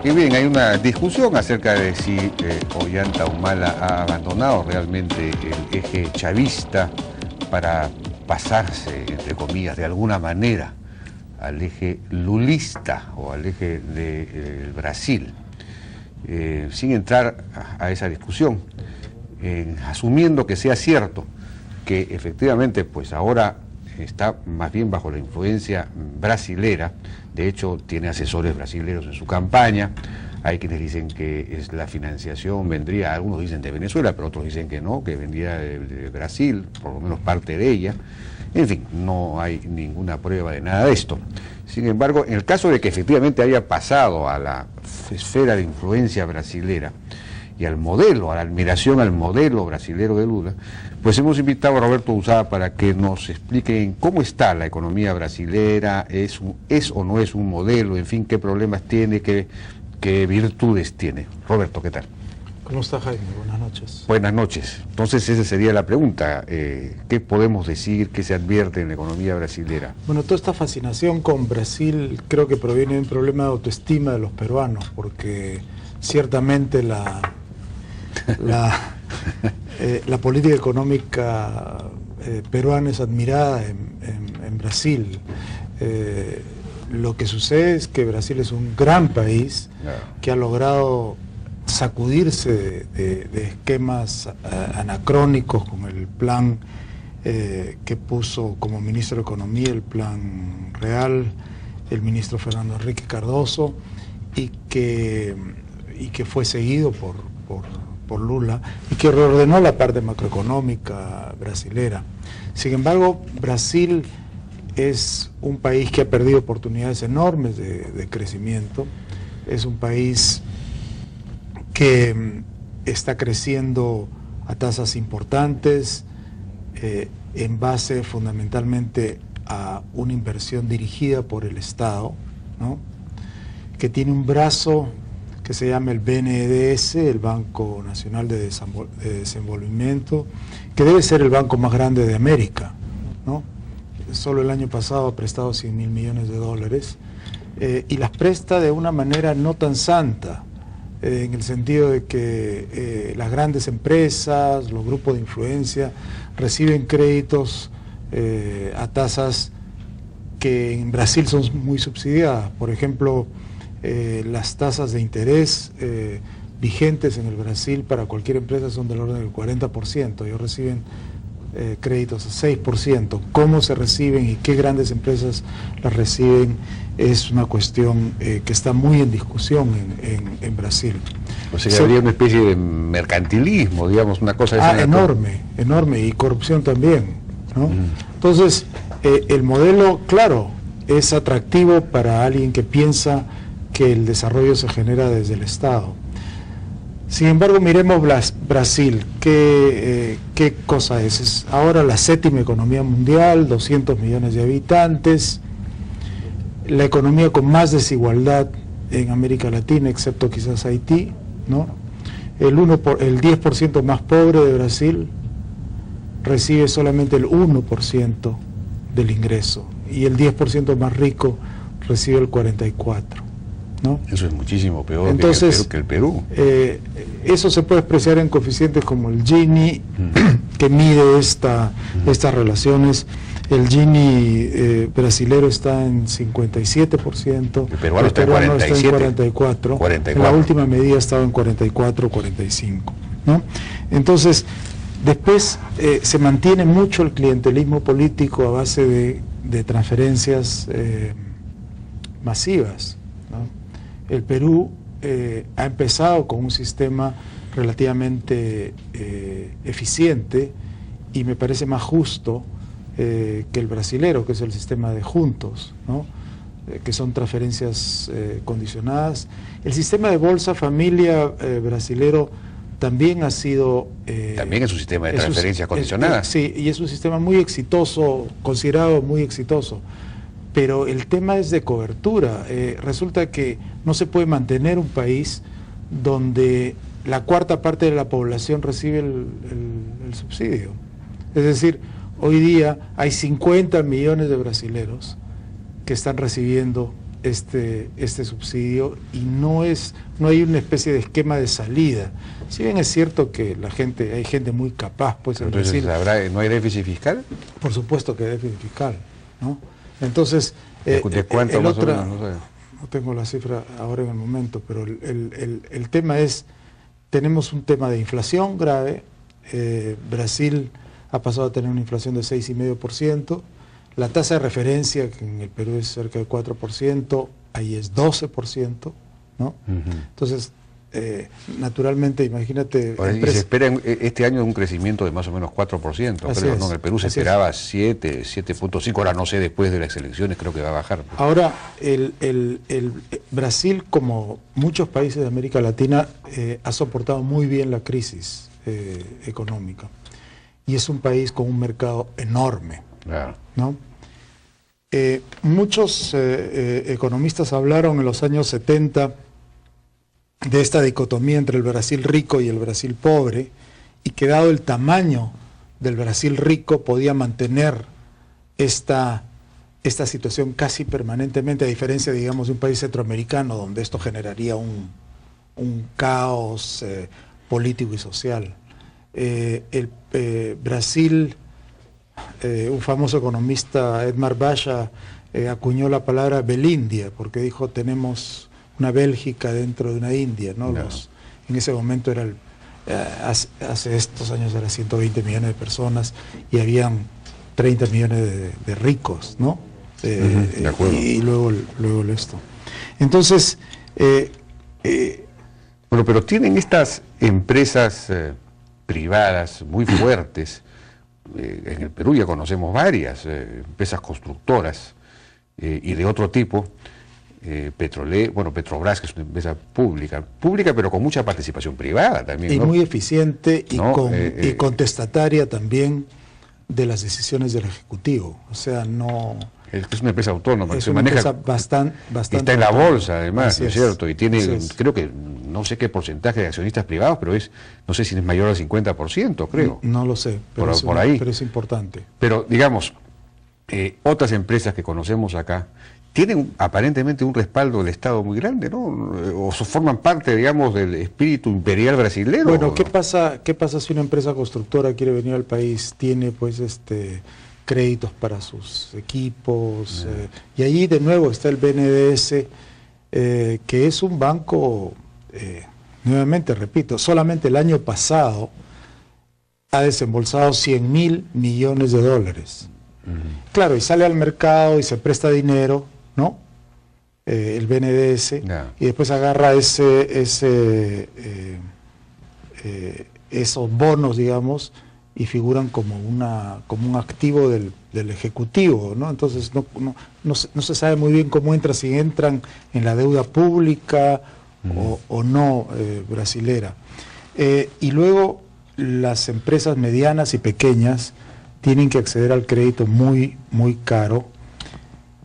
Y bien, hay una discusión acerca de si Ollanta Humala ha abandonado realmente el eje chavista para pasarse, entre comillas, de alguna manera al eje lulista o al eje de Brasil. Sin entrar a esa discusión, asumiendo que sea cierto que efectivamente pues ahora está más bien bajo la influencia brasilera, de hecho tiene asesores brasileños en su campaña, hay quienes dicen que la financiación vendría, algunos dicen de Venezuela, pero otros dicen que no, que vendría de Brasil, por lo menos parte de ella. En fin, no hay ninguna prueba de nada de esto. Sin embargo, en el caso de que efectivamente haya pasado a la esfera de influencia brasilera y al modelo, a la admiración al modelo brasilero de Lula, pues hemos invitado a Roberto Usada para que nos explique cómo está la economía brasilera, es o no es un modelo, en fin, qué problemas tiene, qué virtudes tiene. Roberto, ¿qué tal? ¿Cómo está, Jaime? Buenas noches. Buenas noches. Entonces esa sería la pregunta. ¿Qué podemos decir, qué se advierte en la economía brasilera? Bueno, toda esta fascinación con Brasil creo que proviene de un problema de autoestima de los peruanos, porque ciertamente la política económica peruana es admirada en Brasil. Lo que sucede es que Brasil es un gran país que ha logrado sacudirse de esquemas anacrónicos con el plan que puso como ministro de Economía, el plan real, el ministro Fernando Henrique Cardoso, y que fue seguido por Lula, y que reordenó la parte macroeconómica brasilera. Sin embargo, Brasil es un país que ha perdido oportunidades enormes de crecimiento, es un país que está creciendo a tasas importantes, en base fundamentalmente a una inversión dirigida por el Estado, ¿no? Que tiene un brazo que se llama el BNDES, el Banco Nacional de Desenvolvimiento, que debe ser el banco más grande de América, ¿no? Solo el año pasado ha prestado 100.000 millones de dólares, y las presta de una manera no tan santa, en el sentido de que las grandes empresas, los grupos de influencia, reciben créditos a tasas que en Brasil son muy subsidiadas. Por ejemplo, las tasas de interés vigentes en el Brasil para cualquier empresa son del orden del 40%, ellos reciben créditos a 6%. ¿Cómo se reciben y qué grandes empresas las reciben? Es una cuestión que está muy en discusión en Brasil. O sea que habría una especie de mercantilismo, digamos, una cosa de esa enorme, enorme, y corrupción también, ¿no? Entonces, el modelo, claro, es atractivo para alguien que piensa que el desarrollo se genera desde el Estado. Sin embargo, miremos Brasil, ¿qué cosa es? Es ahora la 7ª economía mundial, 200 millones de habitantes, la economía con más desigualdad en América Latina, excepto quizás Haití, ¿no? El 10% más pobre de Brasil recibe solamente el 1% del ingreso, y el 10% más rico recibe el 44%. ¿No? Eso es muchísimo peor. Entonces, que el Perú. Eso se puede expresar en coeficientes como el Gini, que mide estas relaciones. El Gini brasilero está en 57%, el peruano está en 44%, en la última medida ha estado en 44, 45%, ¿no? Entonces, después se mantiene mucho el clientelismo político a base de transferencias masivas, ¿no? El Perú ha empezado con un sistema relativamente eficiente, y me parece más justo que el brasilero, que es el sistema de juntos, ¿no? Que son transferencias condicionadas. El sistema de Bolsa Familia brasilero también ha sido... también es un sistema de transferencias condicionadas. Sí, y es un sistema muy exitoso, considerado muy exitoso. Pero el tema es de cobertura. Resulta que no se puede mantener un país donde la 1/4 parte de la población recibe el subsidio. Es decir, hoy día hay 50 millones de brasileros que están recibiendo este subsidio y no hay una especie de esquema de salida. Si bien es cierto que hay gente muy capaz, pues en Entonces, Brasil. ¿no hay déficit fiscal? Por supuesto que hay déficit fiscal, ¿no? Entonces, ¿De cuánto más o menos? No sé. No tengo la cifra ahora en el momento, pero el tema es, tenemos un tema de inflación grave. Brasil ha pasado a tener una inflación de 6,5%, la tasa de referencia, que en el Perú es cerca de 4%, ahí es 12%, ¿no? Entonces, naturalmente, imagínate... Y se espera este año un crecimiento de más o menos 4%, creo, ¿no? En el Perú se esperaba 7, 7.5, ahora no sé, después de las elecciones creo que va a bajar. Ahora, el Brasil, como muchos países de América Latina, ha soportado muy bien la crisis económica. Y es un país con un mercado enorme, claro, ¿no? Muchos economistas hablaron en los años 70 de esta dicotomía entre el Brasil rico y el Brasil pobre, y que dado el tamaño del Brasil rico podía mantener esta situación casi permanentemente, a diferencia, digamos, de un país centroamericano, donde esto generaría un caos político y social. Brasil, un famoso economista, Edmar Baya, acuñó la palabra Belindia, porque dijo, tenemos una Bélgica dentro de una India, ¿no? No. En ese momento hace estos años eran 120 millones de personas y habían 30 millones de ricos, ¿no? De acuerdo. Y luego esto. Entonces, bueno, pero tienen estas empresas privadas muy fuertes, en el Perú ya conocemos varias, empresas constructoras y de otro tipo, Petrobras, que es una empresa pública pero con mucha participación privada también, y ¿no? muy eficiente y, ¿No? y contestataria también de las decisiones del Ejecutivo. O sea, no... Es una empresa autónoma, es se una maneja, empresa bastante está en la bolsa además, ¿no es cierto? Y tiene, es. creo que, no sé qué porcentaje de accionistas privados, pero no sé si es mayor al 50%, creo. No lo sé, pero, por ahí. Pero es importante. Pero, digamos, otras empresas que conocemos acá tienen aparentemente un respaldo del Estado muy grande, ¿no? O forman parte, digamos, del espíritu imperial brasileño. Bueno, ¿no? ¿qué pasa si una empresa constructora quiere venir al país? Tiene, pues, créditos para sus equipos, y allí de nuevo está el BNDES, que es un banco, nuevamente repito, solamente el año pasado ha desembolsado 100.000 millones de dólares. Claro, y sale al mercado y se presta dinero, ¿no? El BNDES, y después agarra esos bonos, digamos, y figuran como un activo del Ejecutivo, ¿no? Entonces no se sabe muy bien cómo entran, si entran en la deuda pública o no brasilera. Y luego las empresas medianas y pequeñas tienen que acceder al crédito muy, muy caro,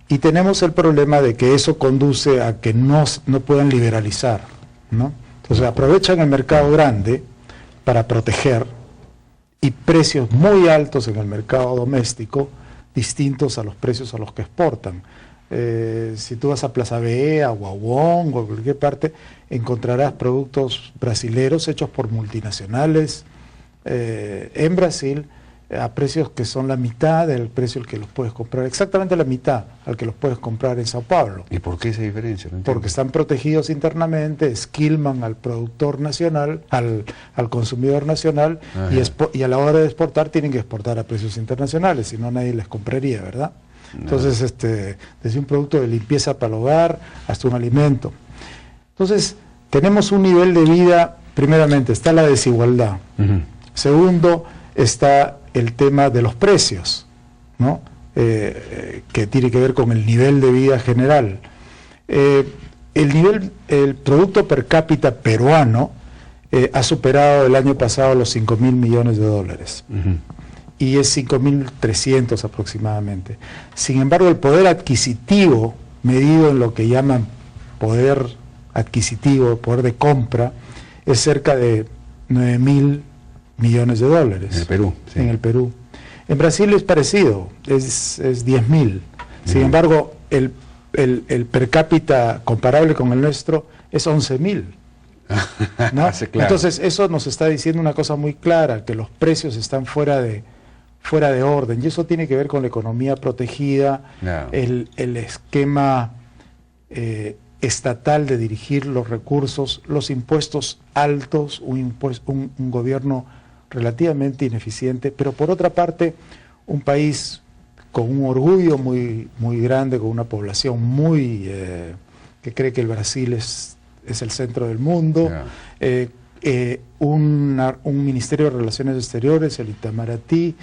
y tenemos el problema de que eso conduce a que no puedan liberalizar, ¿no? Entonces aprovechan el mercado grande para proteger, y precios muy altos en el mercado doméstico, distintos a los precios a los que exportan. Si tú vas a Plaza BE, a Huawón o a cualquier parte, encontrarás productos brasileros hechos por multinacionales en Brasil, a precios que son la mitad del precio al que los puedes comprar, exactamente la mitad al que los puedes comprar en Sao Paulo. ¿Y por qué esa diferencia? No porque están protegidos internamente, esquilman al productor nacional, al consumidor nacional, y a la hora de exportar tienen que exportar a precios internacionales, si no nadie les compraría, ¿verdad? No. Entonces, desde un producto de limpieza para el hogar hasta un alimento. Entonces, tenemos un nivel de vida, primeramente, está la desigualdad. Segundo, está el tema de los precios, ¿no? Que tiene que ver con el nivel de vida general. El producto per cápita peruano ha superado el año pasado los 5.000 millones de dólares. Y es 5.300 aproximadamente. Sin embargo, el poder adquisitivo, medido en lo que llaman poder adquisitivo, poder de compra, es cerca de 9.000 millones de dólares. En el Perú. Sí. En el Perú. En Brasil es parecido, es 10.000. Sin embargo, el per cápita comparable con el nuestro es 11.000. ¿No? Sí, claro. Entonces eso nos está diciendo una cosa muy clara, que los precios están fuera de orden, y eso tiene que ver con la economía protegida, No. el esquema estatal de dirigir los recursos, los impuestos altos, un gobierno relativamente ineficiente, pero por otra parte un país con un orgullo muy, muy grande, con una población muy que cree que el Brasil es el centro del mundo, un Ministerio de Relaciones Exteriores, el Itamaraty,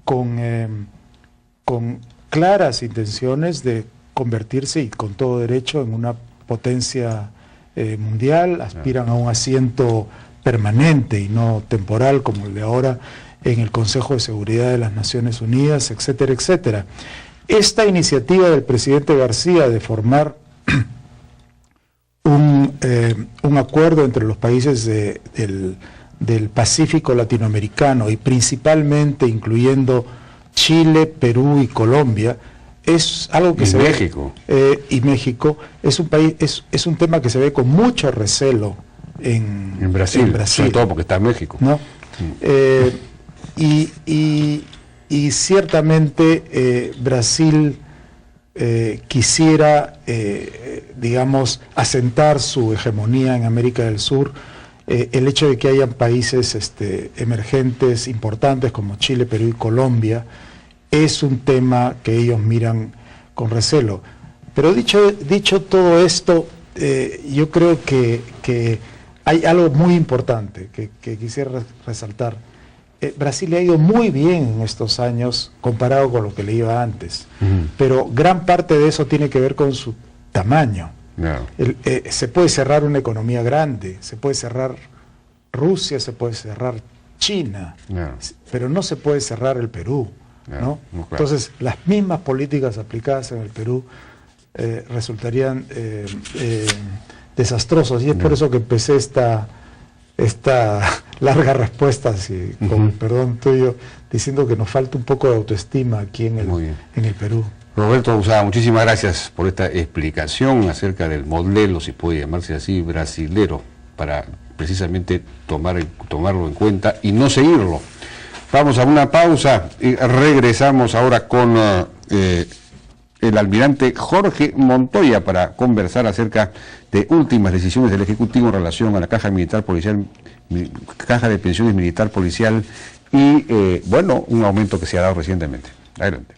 con claras intenciones de convertirse, y con todo derecho, en una potencia mundial. Aspiran a un asiento permanente y no temporal como el de ahora en el Consejo de Seguridad de las Naciones Unidas, etcétera, etcétera. Esta iniciativa del presidente García de formar un acuerdo entre los países del Pacífico latinoamericano, y principalmente incluyendo Chile, Perú y Colombia, es algo que México. Y México es un país, es un tema que se ve con mucho recelo en Brasil, sobre todo porque está México, ¿no? Y ciertamente Brasil quisiera, digamos, asentar su hegemonía en América del Sur. El hecho de que hayan países emergentes importantes como Chile, Perú y Colombia es un tema que ellos miran con recelo. Pero dicho todo esto, yo creo que hay algo muy importante que quisiera resaltar. Brasil le ha ido muy bien en estos años comparado con lo que le iba antes, pero gran parte de eso tiene que ver con su tamaño. No. Se puede cerrar una economía grande, se puede cerrar Rusia, se puede cerrar China, pero no se puede cerrar el Perú, ¿no? Claro. Entonces, las mismas políticas aplicadas en el Perú resultarían desastrosas, y es por eso que empecé esta larga respuesta, con perdón tuyo, diciendo que nos falta un poco de autoestima aquí en el Perú. Roberto Usada, muchísimas gracias por esta explicación acerca del modelo, si puede llamarse así, brasilero, para precisamente tomarlo en cuenta y no seguirlo. Vamos a una pausa y regresamos ahora con el almirante Jorge Montoya para conversar acerca de últimas decisiones del Ejecutivo en relación a la Caja Militar Policial, Caja de Pensiones Militar Policial y, bueno, un aumento que se ha dado recientemente. Adelante.